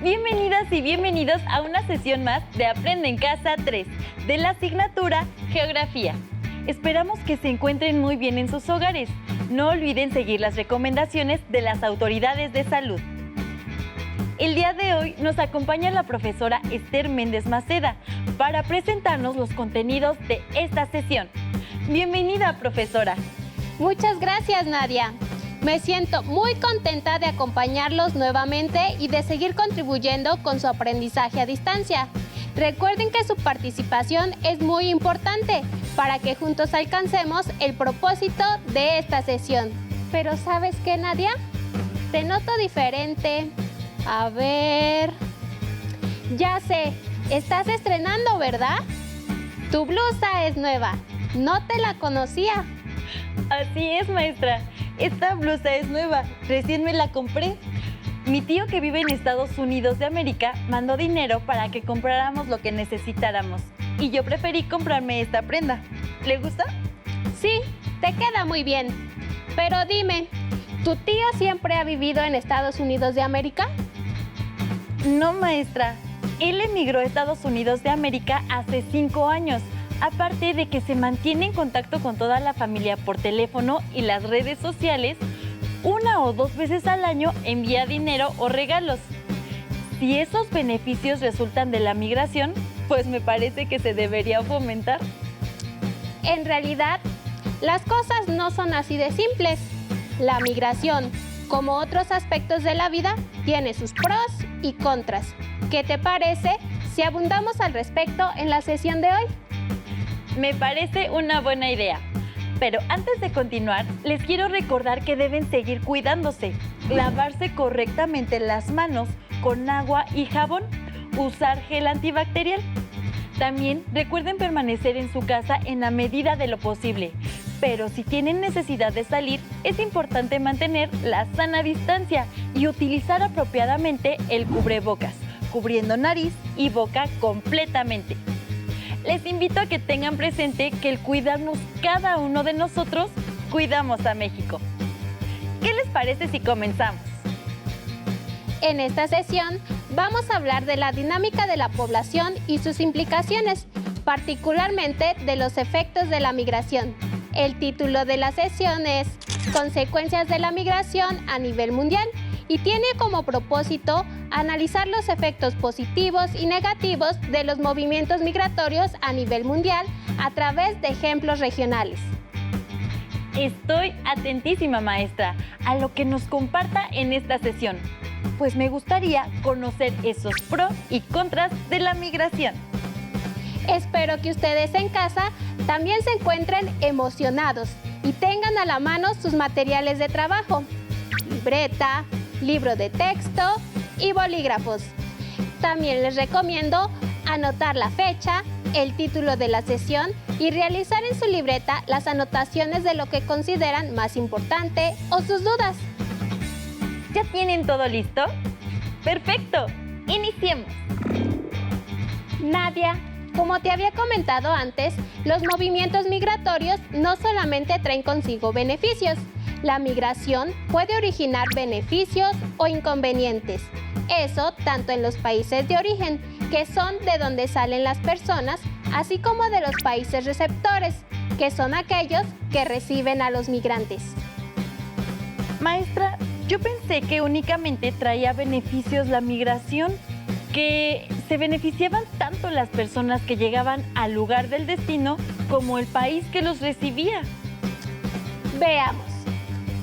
Bienvenidas y bienvenidos a una sesión más de Aprende en Casa 3 de la asignatura Geografía. Esperamos que se encuentren muy bien en sus hogares. No olviden seguir las recomendaciones de las autoridades de salud. El día de hoy nos acompaña la profesora Esther Méndez Maceda para presentarnos los contenidos de esta sesión. Bienvenida, profesora. Muchas gracias, Nadia. Me siento muy contenta de acompañarlos nuevamente y de seguir contribuyendo con su aprendizaje a distancia. Recuerden que su participación es muy importante para que juntos alcancemos el propósito de esta sesión. Pero ¿sabes qué, Nadia? Te noto diferente. A ver... Ya sé, estás estrenando, ¿verdad? Tu blusa es nueva. No te la conocía. Así es, maestra. Esta blusa es nueva. Recién me la compré. Mi tío, que vive en Estados Unidos de América, mandó dinero para que compráramos lo que necesitáramos. Y yo preferí comprarme esta prenda. ¿Le gusta? Sí, te queda muy bien. Pero dime, ¿tu tío siempre ha vivido en Estados Unidos de América? No, maestra. Él emigró a Estados Unidos de América hace 5 años. Aparte de que se mantiene en contacto con toda la familia por teléfono y las redes sociales, 1 o 2 veces al año envía dinero o regalos. Si esos beneficios resultan de la migración, pues me parece que se debería fomentar. En realidad, las cosas no son así de simples. La migración, como otros aspectos de la vida, tiene sus pros y contras. ¿Qué te parece si abundamos al respecto en la sesión de hoy? Me parece una buena idea. Pero antes de continuar, les quiero recordar que deben seguir cuidándose, lavarse correctamente las manos con agua y jabón, usar gel antibacterial. También recuerden permanecer en su casa en la medida de lo posible. Pero si tienen necesidad de salir, es importante mantener la sana distancia y utilizar apropiadamente el cubrebocas, cubriendo nariz y boca completamente. Les invito a que tengan presente que el cuidarnos cada uno de nosotros, cuidamos a México. ¿Qué les parece si comenzamos? En esta sesión vamos a hablar de la dinámica de la población y sus implicaciones, particularmente de los efectos de la migración. El título de la sesión es Consecuencias de la migración a nivel mundial y tiene como propósito analizar los efectos positivos y negativos de los movimientos migratorios a nivel mundial a través de ejemplos regionales. Estoy atentísima, maestra, a lo que nos comparta en esta sesión, pues me gustaría conocer esos pros y contras de la migración. Espero que ustedes en casa también se encuentren emocionados y tengan a la mano sus materiales de trabajo, libreta, libro de texto y bolígrafos. También les recomiendo anotar la fecha, el título de la sesión y realizar en su libreta las anotaciones de lo que consideran más importante o sus dudas. ¿Ya tienen todo listo? ¡Perfecto! ¡Iniciemos! Nadia, como te había comentado antes, los movimientos migratorios no solamente traen consigo beneficios. La migración puede originar beneficios o inconvenientes. Eso tanto en los países de origen, que son de donde salen las personas, así como de los países receptores, que son aquellos que reciben a los migrantes. Maestra, yo pensé que únicamente traía beneficios la migración, que se beneficiaban tanto las personas que llegaban al lugar del destino como el país que los recibía. Veamos.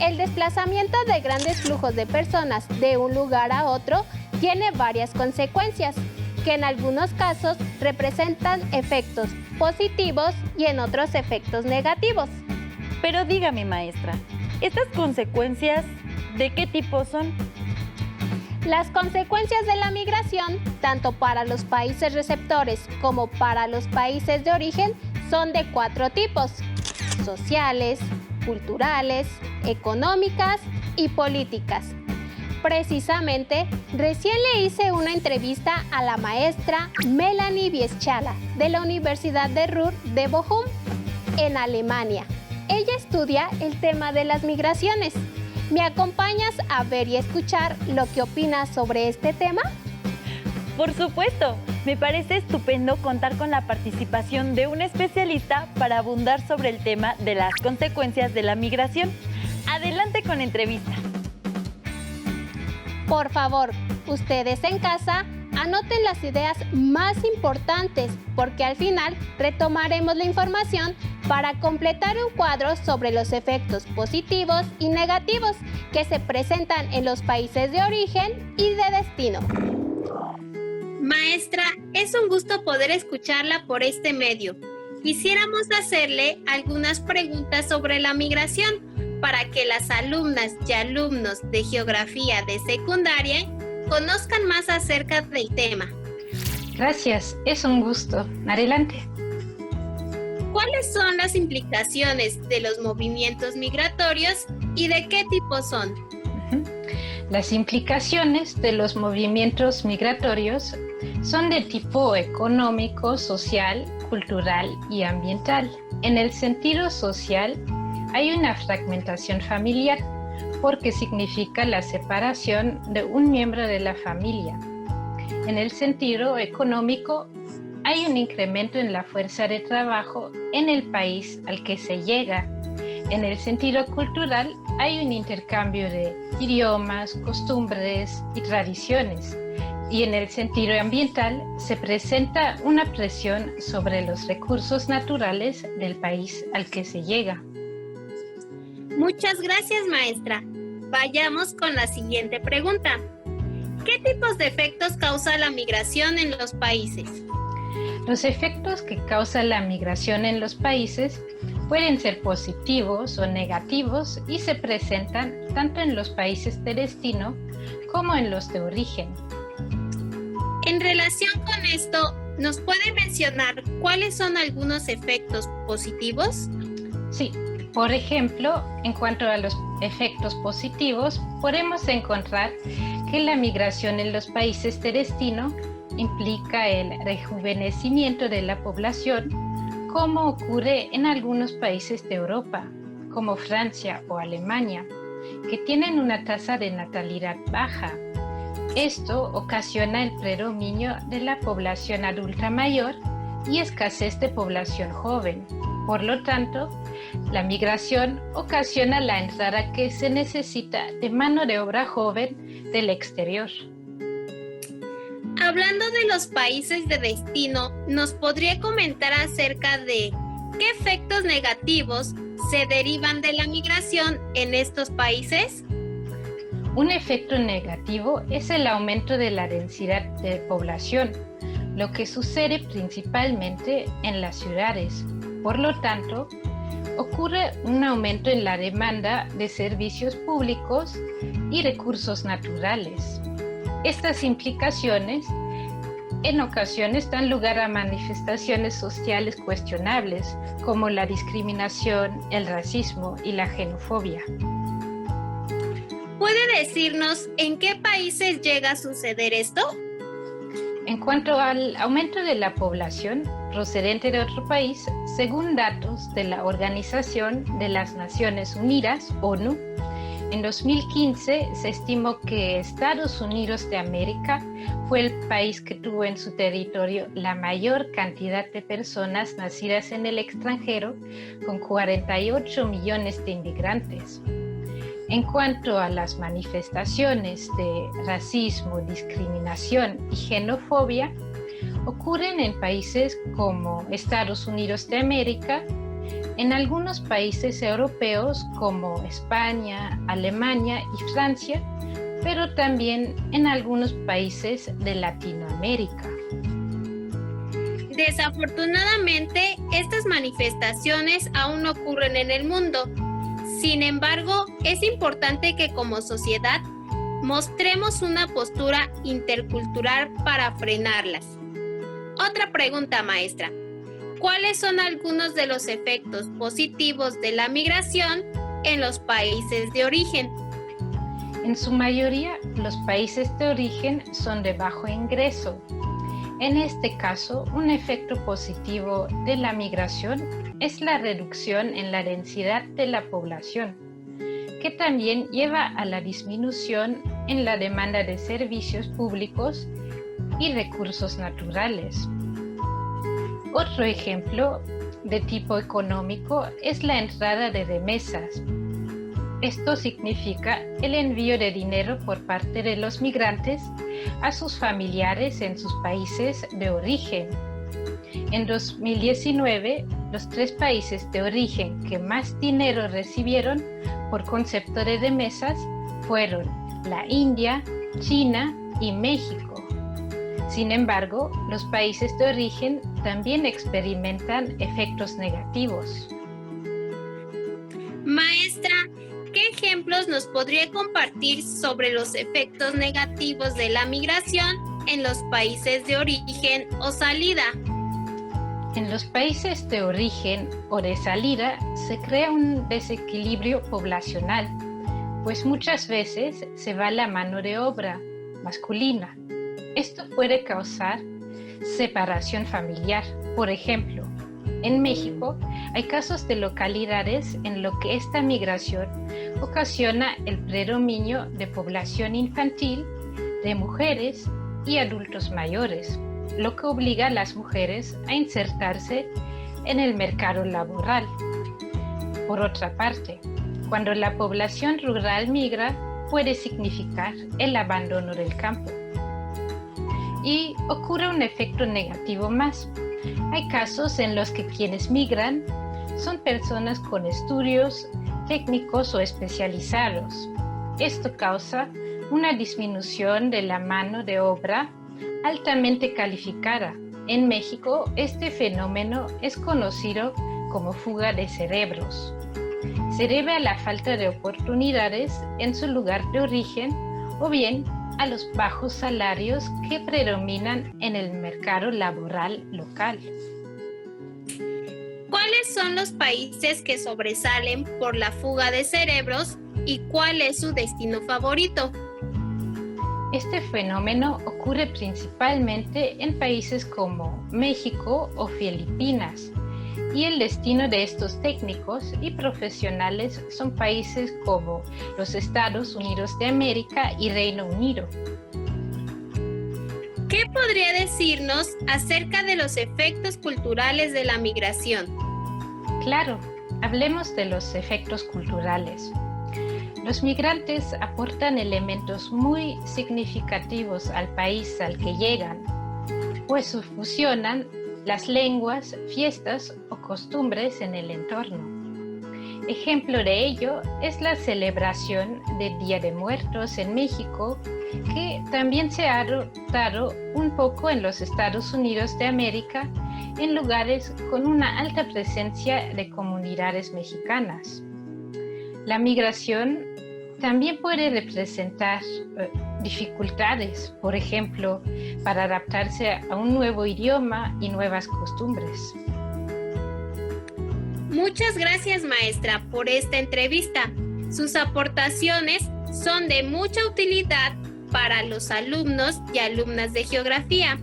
El desplazamiento de grandes flujos de personas de un lugar a otro tiene varias consecuencias, que en algunos casos representan efectos positivos y en otros efectos negativos. Pero dígame, maestra, ¿estas consecuencias de qué tipo son? Las consecuencias de la migración, tanto para los países receptores como para los países de origen, son de 4 tipos: sociales, culturales, económicas y políticas. Precisamente, recién le hice una entrevista a la maestra Melanie Bieschala de la Universidad de Ruhr de Bochum, en Alemania. Ella estudia el tema de las migraciones. ¿Me acompañas a ver y escuchar lo que opinas sobre este tema? Por supuesto, me parece estupendo contar con la participación de un especialista para abundar sobre el tema de las consecuencias de la migración. Adelante con la entrevista. Por favor, ustedes en casa, anoten las ideas más importantes, porque al final retomaremos la información para completar un cuadro sobre los efectos positivos y negativos que se presentan en los países de origen y de destino. Maestra, es un gusto poder escucharla por este medio. Quisiéramos hacerle algunas preguntas sobre la migración para que las alumnas y alumnos de geografía de secundaria conozcan más acerca del tema. Gracias, es un gusto. Adelante. ¿Cuáles son las implicaciones de los movimientos migratorios y de qué tipo son? Las implicaciones de los movimientos migratorios son de tipo económico, social, cultural y ambiental. En el sentido social, hay una fragmentación familiar, porque significa la separación de un miembro de la familia. En el sentido económico, hay un incremento en la fuerza de trabajo en el país al que se llega. En el sentido cultural, hay un intercambio de idiomas, costumbres y tradiciones. Y en el sentido ambiental, se presenta una presión sobre los recursos naturales del país al que se llega. Muchas gracias, maestra. Vayamos con la siguiente pregunta. ¿Qué tipos de efectos causa la migración en los países? Los efectos que causa la migración en los países pueden ser positivos o negativos y se presentan tanto en los países de destino como en los de origen. En relación con esto, ¿nos puede mencionar cuáles son algunos efectos positivos? Sí, por ejemplo, en cuanto a los efectos positivos, podemos encontrar que la migración en los países de destino implica el rejuvenecimiento de la población, como ocurre en algunos países de Europa, como Francia o Alemania, que tienen una tasa de natalidad baja. Esto ocasiona el predominio de la población adulta mayor y escasez de población joven. Por lo tanto, la migración ocasiona la entrada que se necesita de mano de obra joven del exterior. Hablando de los países de destino, ¿nos podría comentar acerca de qué efectos negativos se derivan de la migración en estos países? Un efecto negativo es el aumento de la densidad de población, lo que sucede principalmente en las ciudades. Por lo tanto, ocurre un aumento en la demanda de servicios públicos y recursos naturales. Estas implicaciones en ocasiones dan lugar a manifestaciones sociales cuestionables, como la discriminación, el racismo y la xenofobia. ¿Puede decirnos en qué países llega a suceder esto? En cuanto al aumento de la población procedente de otro país, según datos de la Organización de las Naciones Unidas, ONU, en 2015 se estimó que Estados Unidos de América fue el país que tuvo en su territorio la mayor cantidad de personas nacidas en el extranjero, con 48 millones de inmigrantes. En cuanto a las manifestaciones de racismo, discriminación y xenofobia, ocurren en países como Estados Unidos de América, en algunos países europeos como España, Alemania y Francia, pero también en algunos países de Latinoamérica. Desafortunadamente, estas manifestaciones aún no ocurren en el mundo. Sin embargo, es importante que como sociedad mostremos una postura intercultural para frenarlas. Otra pregunta, maestra. ¿Cuáles son algunos de los efectos positivos de la migración en los países de origen? En su mayoría, los países de origen son de bajo ingreso. En este caso, un efecto positivo de la migración es la reducción en la densidad de la población, que también lleva a la disminución en la demanda de servicios públicos y recursos naturales. Otro ejemplo de tipo económico es la entrada de remesas. Esto significa el envío de dinero por parte de los migrantes a sus familiares en sus países de origen. En 2019, los 3 países de origen que más dinero recibieron por concepto de remesas fueron la India, China y México. Sin embargo, los países de origen también experimentan efectos negativos. Maestra, ¿qué ejemplos nos podría compartir sobre los efectos negativos de la migración en los países de origen o salida? En los países de origen o de salida se crea un desequilibrio poblacional, pues muchas veces se va la mano de obra masculina. Esto puede causar separación familiar. Por ejemplo, en México hay casos de localidades en los que esta migración ocasiona el predominio de población infantil, de mujeres y adultos mayores, lo que obliga a las mujeres a insertarse en el mercado laboral. Por otra parte, cuando la población rural migra, puede significar el abandono del campo. Y ocurre un efecto negativo más. Hay casos en los que quienes migran son personas con estudios técnicos o especializados. Esto causa una disminución de la mano de obra altamente calificada. En México, este fenómeno es conocido como fuga de cerebros. Se debe a la falta de oportunidades en su lugar de origen o bien a los bajos salarios que predominan en el mercado laboral local. ¿Cuáles son los países que sobresalen por la fuga de cerebros y cuál es su destino favorito? Este fenómeno ocurre principalmente en países como México o Filipinas, y el destino de estos técnicos y profesionales son países como los Estados Unidos de América y Reino Unido. ¿Qué podría decirnos acerca de los efectos culturales de la migración? Claro, hablemos de los efectos culturales. Los migrantes aportan elementos muy significativos al país al que llegan, pues fusionan las lenguas, fiestas o costumbres en el entorno. Ejemplo de ello es la celebración del Día de Muertos en México, que también se ha adoptado un poco en los Estados Unidos de América, en lugares con una alta presencia de comunidades mexicanas. La migración también puede representar dificultades, por ejemplo, para adaptarse a un nuevo idioma y nuevas costumbres. Muchas gracias, maestra, por esta entrevista. Sus aportaciones son de mucha utilidad para los alumnos y alumnas de geografía.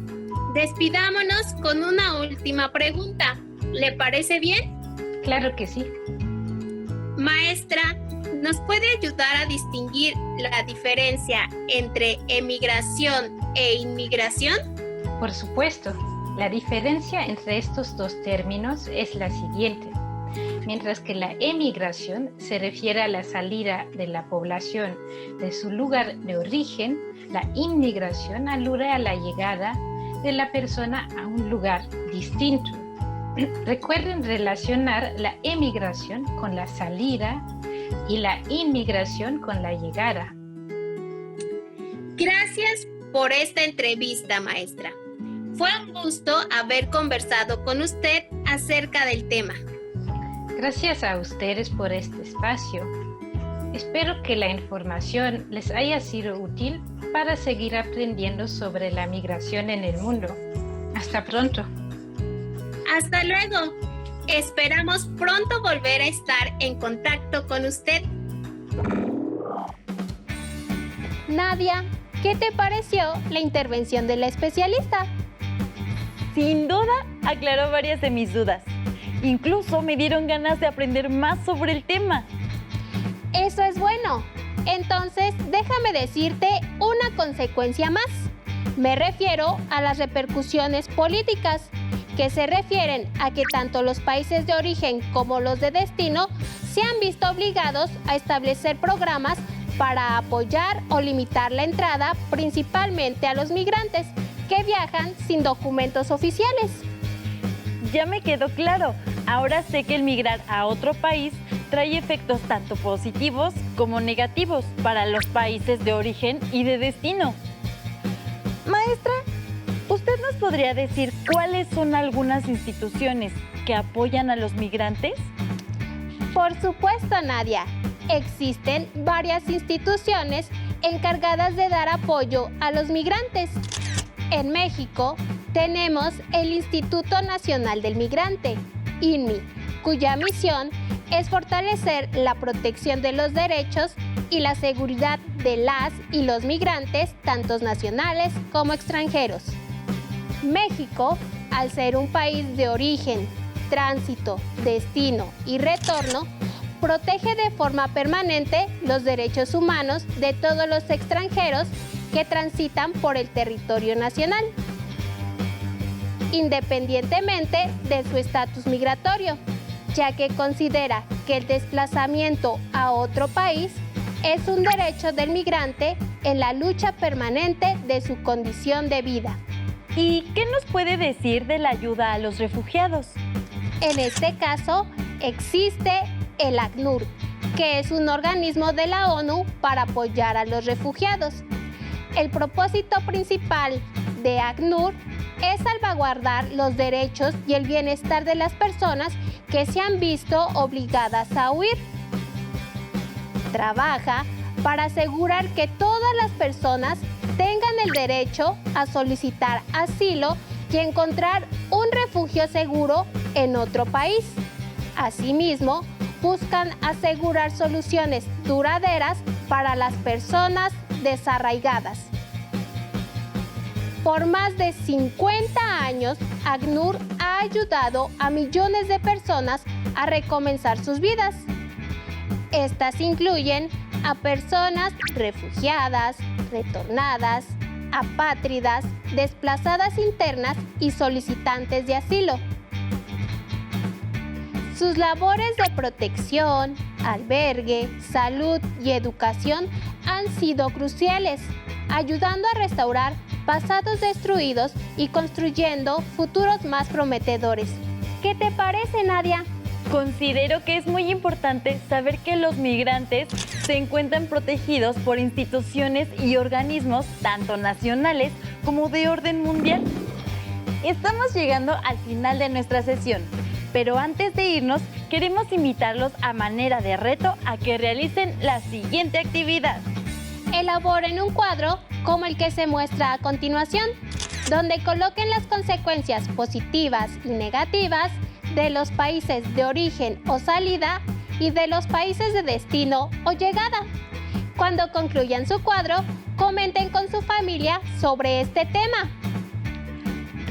Despidámonos con una última pregunta. ¿Le parece bien? Claro que sí. Maestra, ¿nos puede ayudar a distinguir la diferencia entre emigración e inmigración? Por supuesto, la diferencia entre estos dos términos es la siguiente. Mientras que la emigración se refiere a la salida de la población de su lugar de origen, la inmigración alude a la llegada de la persona a un lugar distinto. Recuerden relacionar la emigración con la salida y la inmigración con la llegada. Gracias por esta entrevista, maestra. Fue un gusto haber conversado con usted acerca del tema. Gracias a ustedes por este espacio. Espero que la información les haya sido útil para seguir aprendiendo sobre la migración en el mundo. Hasta pronto. Hasta luego. Esperamos pronto volver a estar en contacto con usted. Nadia, ¿qué te pareció la intervención de la especialista? Sin duda, aclaró varias de mis dudas. Incluso me dieron ganas de aprender más sobre el tema. Eso es bueno. Entonces, déjame decirte una consecuencia más. Me refiero a las repercusiones políticas, que se refieren a que tanto los países de origen como los de destino se han visto obligados a establecer programas para apoyar o limitar la entrada principalmente a los migrantes que viajan sin documentos oficiales. Ya me quedó claro. Ahora sé que el migrar a otro país trae efectos tanto positivos como negativos para los países de origen y de destino. Maestra, ¿usted nos podría decir cuáles son algunas instituciones que apoyan a los migrantes? Por supuesto, Nadia. Existen varias instituciones encargadas de dar apoyo a los migrantes. En México tenemos el Instituto Nacional del Migrante, INMI, cuya misión es fortalecer la protección de los derechos y la seguridad de las y los migrantes, tanto nacionales como extranjeros. México, al ser un país de origen, tránsito, destino y retorno, protege de forma permanente los derechos humanos de todos los extranjeros que transitan por el territorio nacional, independientemente de su estatus migratorio, ya que considera que el desplazamiento a otro país es un derecho del migrante en la lucha permanente de su condición de vida. ¿Y qué nos puede decir de la ayuda a los refugiados? En este caso, existe el ACNUR, que es un organismo de la ONU para apoyar a los refugiados. El propósito principal de ACNUR es salvaguardar los derechos y el bienestar de las personas que se han visto obligadas a huir. Trabaja para asegurar que todas las personas tengan el derecho a solicitar asilo y encontrar un refugio seguro en otro país. Asimismo, buscan asegurar soluciones duraderas para las personas desarraigadas. Por más de 50 años, ACNUR ha ayudado a millones de personas a recomenzar sus vidas. Estas incluyen a personas refugiadas, retornadas, apátridas, desplazadas internas y solicitantes de asilo. Sus labores de protección, albergue, salud y educación han sido cruciales, ayudando a restaurar pasados destruidos y construyendo futuros más prometedores. ¿Qué te parece, Nadia? Considero que es muy importante saber que los migrantes se encuentran protegidos por instituciones y organismos tanto nacionales como de orden mundial. Estamos llegando al final de nuestra sesión, pero antes de irnos queremos invitarlos a manera de reto a que realicen la siguiente actividad. Elaboren un cuadro como el que se muestra a continuación, donde coloquen las consecuencias positivas y negativas de los países de origen o salida y de los países de destino o llegada. Cuando concluyan su cuadro, comenten con su familia sobre este tema.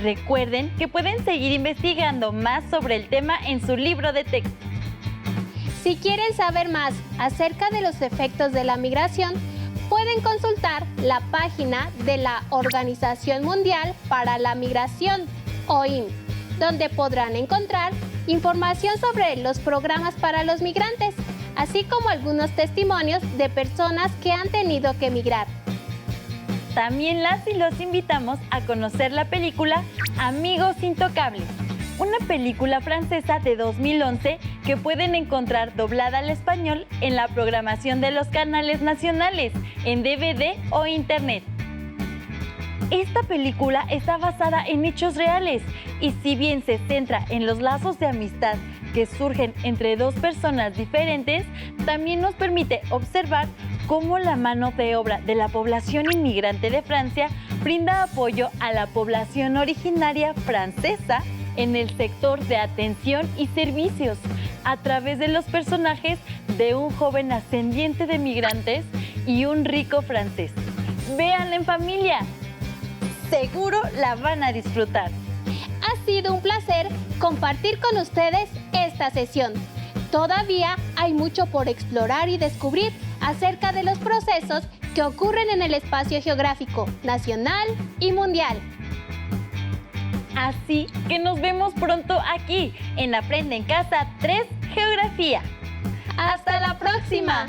Recuerden que pueden seguir investigando más sobre el tema en su libro de texto. Si quieren saber más acerca de los efectos de la migración, pueden consultar la página de la Organización Mundial para la Migración, OIM, donde podrán encontrar información sobre los programas para los migrantes, así como algunos testimonios de personas que han tenido que migrar. También las y los invitamos a conocer la película Amigos Intocables, una película francesa de 2011 que pueden encontrar doblada al español en la programación de los canales nacionales, en DVD o Internet. Esta película está basada en hechos reales y si bien se centra en los lazos de amistad que surgen entre dos personas diferentes, también nos permite observar cómo la mano de obra de la población inmigrante de Francia brinda apoyo a la población originaria francesa en el sector de atención y servicios a través de los personajes de un joven ascendiente de migrantes y un rico francés. ¡Véanla en familia! Seguro la van a disfrutar. Ha sido un placer compartir con ustedes esta sesión. Todavía hay mucho por explorar y descubrir acerca de los procesos que que ocurren en el espacio geográfico nacional y mundial. Así que nos vemos pronto aquí en Aprende en Casa 3 Geografía. ¡Hasta la próxima!